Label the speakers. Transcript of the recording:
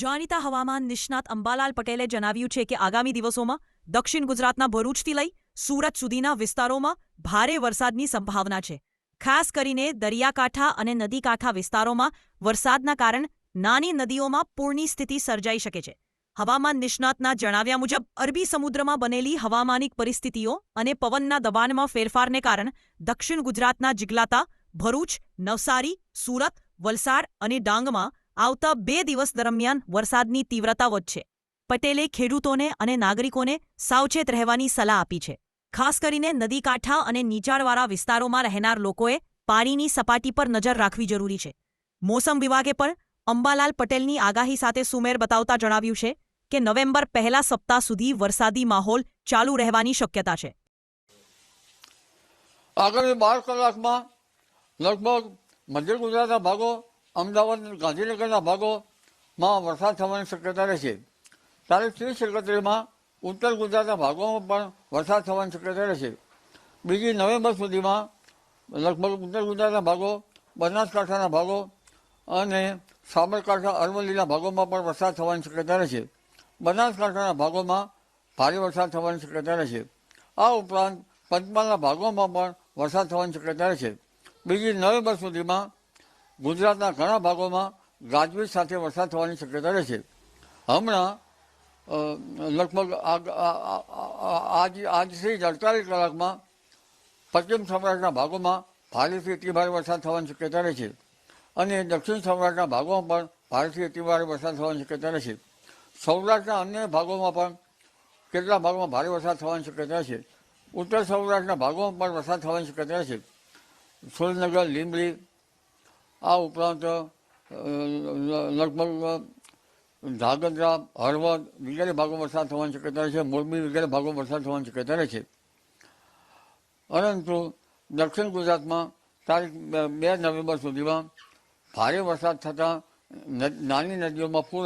Speaker 1: જાણીતા હવામાન નિષ્ણાત અંબાલાલ પટેલે જણાવ્યું છે કે આગામી દિવસોમાં દક્ષિણ ગુજરાતના ભરૂચથી લઈ સુરત સુધીના વિસ્તારોમાં ભારે વરસાદની સંભાવના છે. ખાસ કરીને દરિયાકાંઠા અને નદીકાંઠા વિસ્તારોમાં વરસાદના કારણે નાની નદીઓમાં પૂરની સ્થિતિ સર્જાઈ શકે છે. હવામાન નિષ્ણાતના જણાવ્યા મુજબ અરબી સમુદ્રમાં બનેલી હવામાનિક પરિસ્થિતિઓ અને પવનના દબાણમાં ફેરફારને કારણે દક્ષિણ ગુજરાતના જિગ્લાતા, ભરૂચ, નવસારી, સુરત, વલસાડ અને ડાંગમાં આવતા 2 દિવસ દરમિયાન વરસાદની તીવ્રતા વધશે. પટેલે ખેડૂતોને અને નાગરિકોને સાવચેત રહેવાની સલાહ આપી છે. ખાસ કરીને નદીકાંઠા અને નીચાણવાળા વિસ્તારોમાં રહેનાર લોકોએ પાણીની સપાટી પર નજર રાખવી જરૂરી છે. મોસમ વિભાગે પણ અંબાલાલ પટેલની આગાહી સાથે સુમેળ બતાવતા જણાવ્યું છે કે નવેમ્બર પહેલા સપ્તાહ સુધી વરસાદી માહોલ ચાલુ રહેવાની શક્યતા છે.
Speaker 2: આગામી 12 કલાકમાં લગભગ મધ્ય ગુજરાતના ભાગો, અમદાવાદ, ગાંધીનગરના ભાગોમાં વરસાદ થવાની શક્યતા રહેશે. તારીખ 30-31માં ઉત્તર ગુજરાતના ભાગોમાં પણ વરસાદ થવાની શક્યતા રહેશે. 2 નવેમ્બર સુધીમાં લગભગ ઉત્તર ગુજરાતના ભાગો, બનાસકાંઠાના ભાગો અને સાબરકાંઠા, અરવલ્લીના ભાગોમાં પણ વરસાદ થવાની શક્યતા રહેશે. બનાસકાંઠાના ભાગોમાં ભારે વરસાદ થવાની શક્યતા રહેશે. આ ઉપરાંત પંચમહાલના ભાગોમાં પણ વરસાદ થવાની શક્યતા રહેશે. 2 નવેમ્બર સુધીમાં ગુજરાતના ઘણા ભાગોમાં ગાજવીજ સાથે વરસાદ થવાની શક્યતા રહેશે. હમણાં લગભગ આજથી 48 કલાકમાં પશ્ચિમ સૌરાષ્ટ્રના ભાગોમાં ભારેથી અતિ ભારે વરસાદ થવાની શક્યતા રહેશે અને દક્ષિણ સૌરાષ્ટ્રના ભાગોમાં પણ ભારેથી અતિ ભારે વરસાદ થવાની શક્યતા રહેશે. સૌરાષ્ટ્રના અન્ય ભાગોમાં પણ કેટલાક ભાગોમાં ભારે વરસાદ થવાની શક્યતા છે. ઉત્તર સૌરાષ્ટ્રના ભાગોમાં પણ વરસાદ થવાની શક્યતા છે. સુરેન્દ્રનગર, લીંબડી, આ ઉપરાંત લગભગ ધાંગધ્રા, હળવદ વગેરે ભાગોમાં વરસાદ થવાની શક્યતા છે. મોરબી વગેરે ભાગોમાં વરસાદ થવાની શક્યતા છે. પરંતુ દક્ષિણ ગુજરાતમાં તારીખ 2 નવેમ્બર સુધીમાં ભારે વરસાદ થતાં નાની નદીઓમાં પૂર